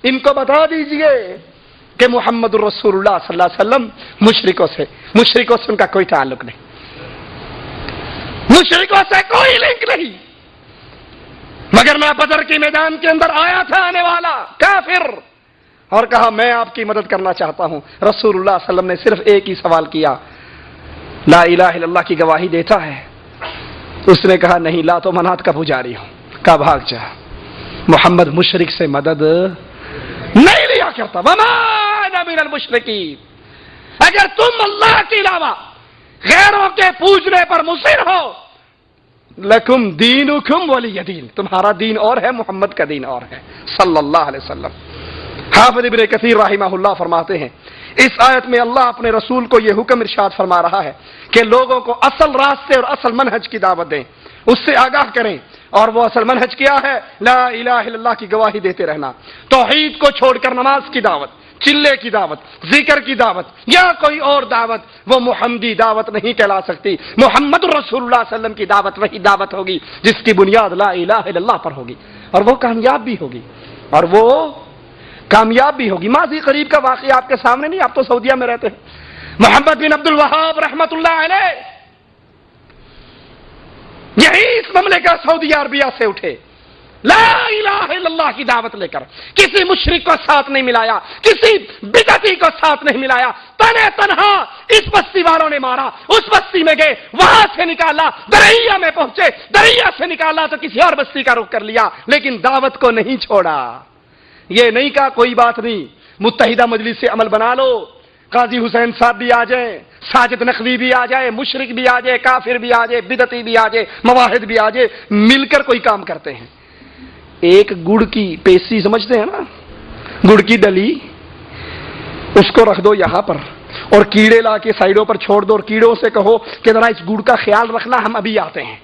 ان کو بتا دیجئے کہ محمد الرسول اللہ صلی اللہ علیہ وسلم مشرکوں سے ان کا کوئی تعلق نہیں، مشرکوں سے کوئی لنک نہیں، مگر میں بدر کے میدان کے اندر آیا تھا آنے والا کافر، اور کہا میں آپ کی مدد کرنا چاہتا ہوں۔ رسول اللہ صلی اللہ علیہ وسلم نے صرف ایک ہی سوال کیا، لا الہ الا اللہ کی گواہی دیتا ہے؟ اس نے کہا نہیں، لات و منات کا پجاری ہوں۔ کہا بھاگ جا، محمد مشرک سے مدد نہیں لیا کرتا۔ وما انا من المشرکین، اگر تم اللہ کے علاوہ غیروں کے پوجنے پر مصر ہو، لکم دینکم ولی دین، تمہارا دین اور ہے، محمد کا دین اور ہے صلی اللہ علیہ وسلم۔ حافظ ابن کثیر رحمہ اللہ فرماتے ہیں اس آیت میں اللہ اپنے رسول کو یہ حکم ارشاد فرما رہا ہے کہ لوگوں کو اصل راستے اور اصل منہج کی دعوت دیں، اس سے آگاہ کریں، اور وہ اصل منہج کیا ہے؟ لا الہ الا اللہ کی گواہی دیتے رہنا، توحید کو چھوڑ کر نماز کی دعوت، چلے کی دعوت، ذکر کی دعوت یا کوئی اور دعوت وہ محمدی دعوت نہیں کہلا سکتی۔ محمد رسول اللہ صلی اللہ علیہ وسلم کی دعوت وہی دعوت ہوگی جس کی بنیاد لا الہ الا اللہ پر ہوگی، اور وہ کامیاب بھی ہوگی، اور وہ کامیاب بھی ہوگی۔ ماضی قریب کا واقعہ آپ کے سامنے نہیں، آپ تو سعودیہ میں رہتے ہیں۔ محمد بن عبد الوہاب رحمت اللہ علیہ یہی اس مملکت سعودی عربیہ سے اٹھے، لا الہ الا اللہ کی دعوت لے کر، کسی مشرک کو ساتھ نہیں ملایا، کسی بدعتی کو ساتھ نہیں ملایا، تنہا اس بستی والوں نے مارا، اس بستی میں گئے، وہاں سے نکالا، دریا میں پہنچے، دریا سے نکالا تو کسی اور بستی کا رخ کر لیا، لیکن دعوت کو نہیں چھوڑا۔ یہ نہیں کہا کوئی بات نہیں، متحدہ مجلس سے عمل بنا لو، قاضی حسین صاحب بھی آ جائیں، ساجد نقوی بھی آ جائے، مشرک بھی آ جائے، کافر بھی آ جائے، بدعتی بھی آ جائے، مواحد بھی آ جائے، مل کر کوئی کام کرتے ہیں۔ ایک گڑ کی پیسی سمجھتے ہیں نا، گڑ کی ڈلی، اس کو رکھ دو یہاں پر اور کیڑے لا کے سائیڈوں پر چھوڑ دو، اور کیڑوں سے کہو کہ ذرا اس گڑ کا خیال رکھنا، ہم ابھی آتے ہیں،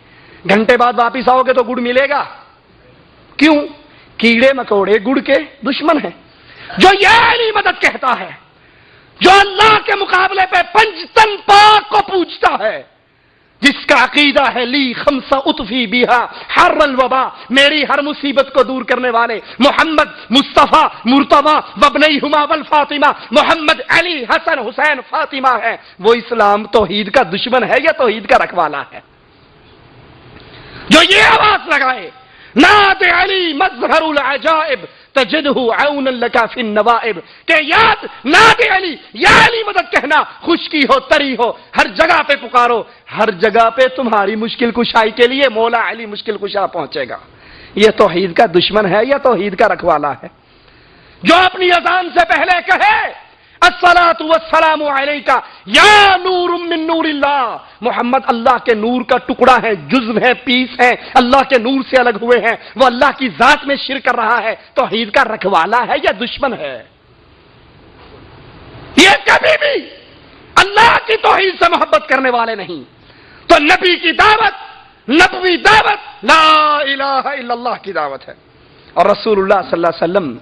گھنٹے بعد واپس آؤ گے تو گڑ ملے گا۔ کیوں؟ کیڑے مکوڑے گڑ کے دشمن ہیں۔ جو یہ علی مدد کہتا ہے، جو اللہ کے مقابلے پہ پنجتن پاک کو پوجتا ہے، جس کا عقیدہ ہے لی خمسہ اطفی بیہا حر الوبا، میری ہر مصیبت کو دور کرنے والے محمد مصطفیٰ مرتضی وابنیہما والفاطمہ، محمد علی حسن حسین فاطمہ ہے، وہ اسلام توحید کا دشمن ہے یا توحید کا رکھوالا ہے؟ جو یہ آواز لگائے ناد علی مظہر العجائب تجدہ عونا لکا فی النوائب، کہ یاد ناد علی، یا علی مدد کہنا، خشکی ہو تری ہو، ہر جگہ پہ پکارو، ہر جگہ پہ تمہاری مشکل کشائی کے لیے مولا علی مشکل کشا پہنچے گا۔ یہ توحید کا دشمن ہے یا توحید کا رکھوالا ہے؟ جو اپنی اذان سے پہلے کہے الصلاۃ والسلام علیکہ یا نور من نور اللہ، محمد اللہ کے نور کا ٹکڑا ہے، جزو ہے، پیس ہے، اللہ کے نور سے الگ ہوئے ہیں، وہ اللہ کی ذات میں شرک کر رہا ہے، توحید کا رکھوالا ہے یا دشمن ہے؟ یہ کبھی بھی اللہ کی توحید سے محبت کرنے والے نہیں۔ تو نبی کی دعوت، نبوی دعوت لا الہ الا اللہ کی دعوت ہے۔ اور رسول اللہ صلی اللہ علیہ وسلم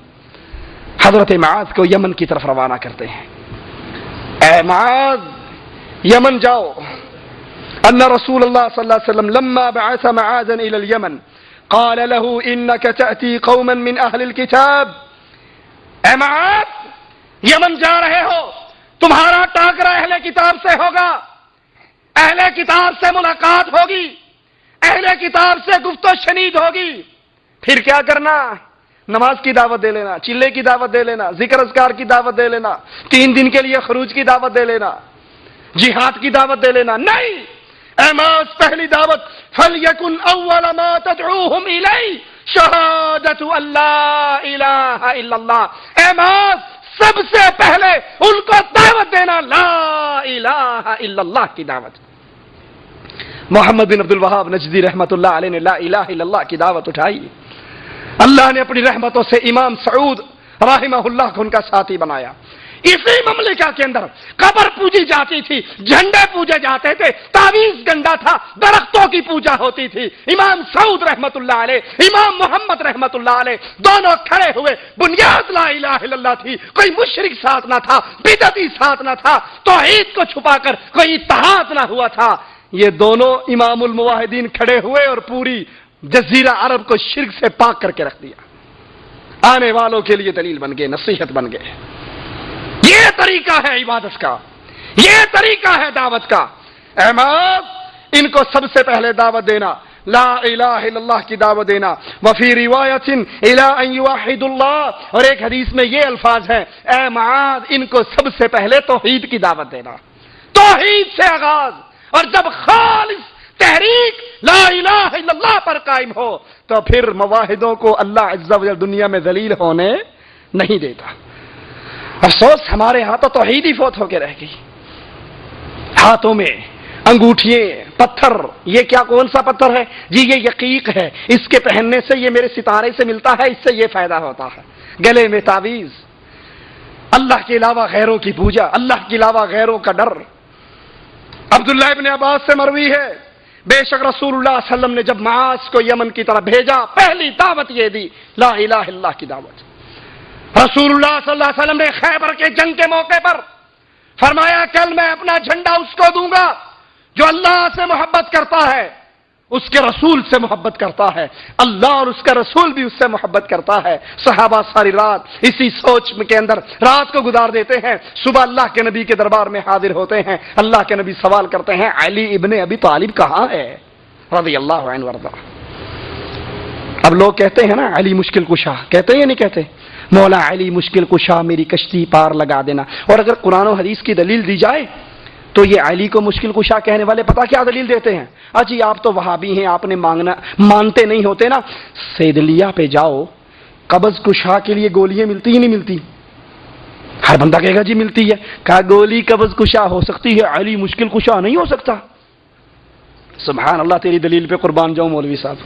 حضرت معاذ کو یمن کی طرف روانہ کرتے ہیں۔ اے معاذ یمن جاؤ۔ ان رسول اللہ صلی اللہ علیہ وسلم لما بعث معاذا الى اليمن قال له انك تأتي قوما من اهل الكتاب، اے معاذ یمن جا رہے ہو، تمہارا ٹاکرا اہل کتاب سے ہوگا، اہل کتاب سے ملاقات ہوگی، اہل کتاب سے گفت و شنید ہوگی، پھر کیا کرنا؟ نماز کی دعوت دے لینا، چلے کی دعوت دے لینا، ذکر اذکار کی دعوت دے لینا، 3 دن کے لیے خروج کی دعوت دے لینا، جہاد کی دعوت دے لینا؟ نہیں، اے معاذ پہلی دعوت فَلْيَكُنْ أَوَّلَ مَا تَدْعُوهُمْ إِلَيْهِ شَهَادَةُ أَن لَا إِلَٰهَ إِلَّا اللَّهُ، اے معاذ سب سے پہلے ان کو دعوت دینا لا الہ الا اللہ کی دعوت۔ محمد بن عبد الوہاب نجدی رحمت اللہ علیہ نے لا الہ الا اللہ کی دعوت اٹھائی، اللہ نے اپنی رحمتوں سے امام سعود رحمہ اللہ کو ان کا ساتھی بنایا۔ اسی مملکہ کے اندر قبر پوجی جاتی تھی، جھنڈے پوجے جاتے تھے، تعویذ گنڈا تھا، درختوں کی پوجا ہوتی تھی۔ امام سعود رحمت اللہ علیہ، امام محمد رحمت اللہ علیہ دونوں کھڑے ہوئے، بنیاد لا الہ الا اللہ تھی، کوئی مشرک ساتھ نہ تھا، بدعتی ساتھ نہ تھا، توحید کو چھپا کر کوئی اتحاد نہ ہوا تھا۔ یہ دونوں امام الموحدین کھڑے ہوئے اور پوری جزیرہ عرب کو شرک سے پاک کر کے رکھ دیا۔ آنے والوں کے لیے دلیل بن گئے، نصیحت بن گئے۔ یہ طریقہ ہے عبادت کا، یہ طریقہ ہے دعوت کا۔ احمد، ان کو سب سے پہلے دعوت دینا، لا الہ الا اللہ کی دعوت دینا، وفی روایت الی ان یوحد اللہ، اور ایک حدیث میں یہ الفاظ ہیں، اے معاذ ان کو سب سے پہلے توحید کی دعوت دینا، توحید سے آغاز۔ اور جب خالص تحریک لا الہ الا اللہ پر قائم ہو تو پھر مواحدوں کو اللہ عز و جل دنیا میں ذلیل ہونے نہیں دیتا۔ افسوس ہمارے ہاں تو توحید ہی فوت ہو کے رہ گئی۔ ہاتھوں میں انگوٹھیے، پتھر، یہ کیا کون سا پتھر ہے جی؟ یہ یقیق ہے، اس کے پہننے سے یہ میرے ستارے سے ملتا ہے، اس سے یہ فائدہ ہوتا ہے۔ گلے میں تعویذ، اللہ کے علاوہ غیروں کی پوجا، اللہ کے علاوہ غیروں کا ڈر۔ عبداللہ ابن عباس سے مروی ہے، بے شک رسول اللہ صلی اللہ علیہ وسلم نے جب معاذ کو یمن کی طرف بھیجا، پہلی دعوت یہ دی، لا الہ الا اللہ کی دعوت۔ رسول اللہ صلی اللہ علیہ وسلم نے خیبر کے جنگ کے موقع پر فرمایا، کل میں اپنا جھنڈا اس کو دوں گا جو اللہ سے محبت کرتا ہے، اس کے رسول سے محبت کرتا ہے، اللہ اور اس کا رسول بھی اس سے محبت کرتا ہے۔ صحابہ ساری رات اسی سوچ کے اندر رات کو گزار دیتے ہیں، صبح اللہ کے نبی کے دربار میں حاضر ہوتے ہیں۔ اللہ کے نبی سوال کرتے ہیں، علی ابن ابی طالب کہاں ہے رضی اللہ عنہ وارضہ؟ اب لوگ کہتے ہیں نا علی مشکل کشا، کہتے ہیں یا نہیں کہتے؟ مولا علی مشکل کشا میری کشتی پار لگا دینا۔ اور اگر قرآن و حدیث کی دلیل دی جائے تو یہ علی کو مشکل کشا کہنے والے پتہ کیا دلیل دیتے ہیں؟ جی آپ تو وہابی ہیں، آپ نے مانتے نہیں ہوتے نا، سیدلیہ پہ جاؤ، قبض کشا کے لیے گولیاں ملتی ہی نہیں ملتی؟ ہر بندہ کہے گا جی ملتی ہے۔ کہا گولی قبض کشا ہو سکتی ہے، علی مشکل کشا نہیں ہو سکتا۔ سبحان اللہ، تیری دلیل پہ قربان جاؤں مولوی صاحب۔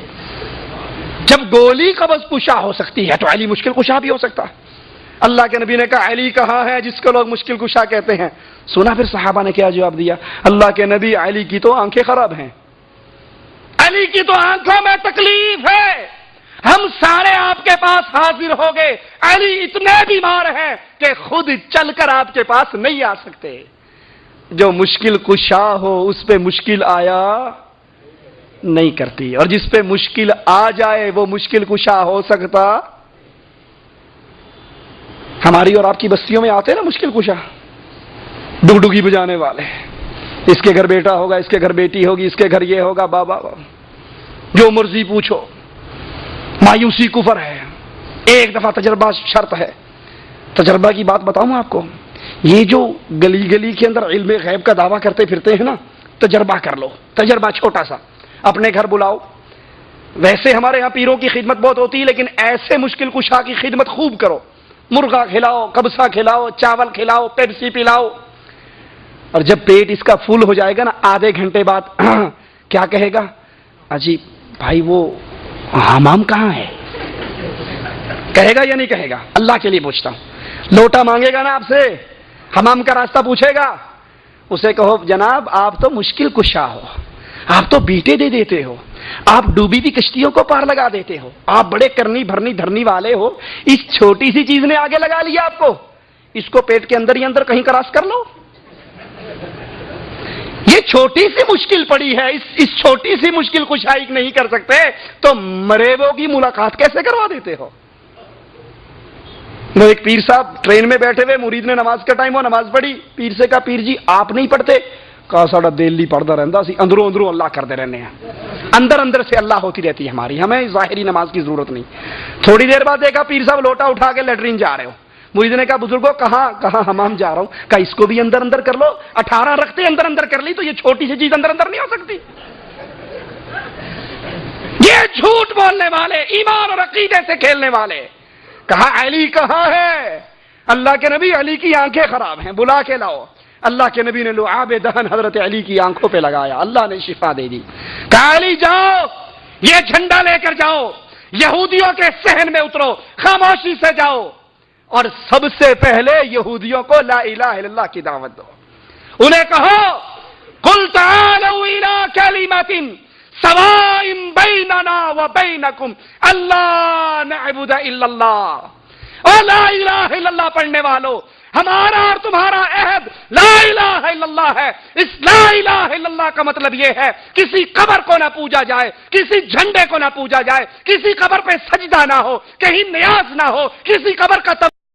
جب گولی قبض کشا ہو سکتی ہے تو علی مشکل کشا بھی ہو سکتا ہے۔ اللہ کے نبی نے کہا علی کہاں ہے جس کو لوگ مشکل کشا کہتے ہیں؟ سنا پھر صحابہ نے کیا جواب دیا؟ اللہ کے نبی علی کی تو آنکھیں خراب ہیں، علی کی تو آنکھوں میں تکلیف ہے، ہم سارے آپ کے پاس حاضر ہو گئے، علی اتنے بیمار ہیں کہ خود چل کر آپ کے پاس نہیں آ سکتے۔ جو مشکل کشا ہو اس پہ مشکل آیا نہیں کرتی، اور جس پہ مشکل آ جائے وہ مشکل کشا ہو سکتا۔ ہماری اور آپ کی بستیوں میں آتے نا مشکل کشا، ڈگڈگی بجانے والے، اس کے گھر بیٹا ہوگا، اس کے گھر بیٹی ہوگی، اس کے گھر یہ ہوگا، بابا جو مرضی پوچھو، مایوسی کفر ہے، ایک دفعہ تجربہ شرط ہے۔ تجربہ کی بات بتاؤں آپ کو، یہ جو گلی گلی کے اندر علم غیب کا دعویٰ کرتے پھرتے ہیں نا، تجربہ کر لو، تجربہ چھوٹا سا، اپنے گھر بلاؤ۔ ویسے ہمارے ہاں پیروں کی خدمت بہت ہوتی ہے، لیکن ایسے مشکل کشا کی خدمت خوب کرو، مرغا کھلاؤ، کبسا کھلاؤ، چاول کھلاؤ، پیپسی پلاؤ، اور جب پیٹ اس کا فل ہو جائے گا نا، آدھے گھنٹے بعد کیا کہے گا؟ اجی بھائی وہ حمام کہاں ہے؟ کہے گا یا نہیں کہے گا؟ اللہ کے لیے پوچھتا ہوں، لوٹا مانگے گا نا آپ سے، حمام کا راستہ پوچھے گا، اسے کہو جناب آپ تو مشکل کشا ہو، آپ تو بیٹے دے دیتے ہو، آپ ڈوبی بھی کشتیوں کو پار لگا دیتے ہو، آپ بڑے کرنی بھرنی دھرنی والے ہو، اس چھوٹی سی چیز نے آگے لگا لیا آپ کو، اس کو پیٹ کے اندر ہی اندر کہیں کراس کر لو۔ یہ چھوٹی سی مشکل پڑی ہے، اس چھوٹی سی مشکل کشائی نہیں کر سکتے تو مریبوں کی ملاقات کیسے کروا دیتے ہو؟ وہ ایک پیر صاحب ٹرین میں بیٹھے ہوئے، مرید نے نماز کا ٹائم ہو، نماز پڑھی، پیر سے کہا پیر جی آپ نہیں پڑھتے؟ کہا ساڑا دل ہی پڑھتا رہتا سی، اندروں اندروں اللہ کرتے رہنے ہیں، اندر اندر سے اللہ ہوتی رہتی ہے ہماری، ہمیں ظاہری نماز کی ضرورت نہیں۔ تھوڑی دیر بعد دیکھا پیر صاحب لوٹا اٹھا کے لیٹرین جا رہے ہو، مرید نے کہا بزرگوں کہاں؟ کہا حمام جا رہا ہوں۔ کہا اس کو بھی اندر اندر کر لو، 18 رکھتے اندر اندر کر لی تو یہ چھوٹی سی چیز اندر اندر نہیں ہو سکتی؟ یہ جھوٹ بولنے والے، ایمان اور عقیدے سے کھیلنے والے۔ کہا علی کہاں ہے؟ اللہ کے نبی علی کی آنکھیں خراب ہیں، بلا کے لاؤ۔ اللہ کے نبی نے لعاب دہن حضرت علی کی آنکھوں پہ لگایا، اللہ نے شفا دے دی۔ کہا علی جاؤ، یہ جھنڈا لے کر جاؤ، یہودیوں کے صحن میں اترو، خاموشی سے جاؤ، اور سب سے پہلے یہودیوں کو لا الہ الا اللہ کی دعوت دو۔ انہیں کہو قل تعالوا الى کلمۃ سواء بیننا وبینکم الا نعبد الا اللہ، اور لا الہ الا اللہ پڑھنے والوں ہمارا اور تمہارا عہد لا الہ الا اللہ ہے. اس لا الہ الا اللہ کا مطلب یہ ہے کسی قبر کو نہ پوجا جائے, کسی جھنڈے کو نہ پوجا جائے, کسی قبر پہ سجدہ نہ ہو, کہیں نیاز نہ ہو, کسی قبر کا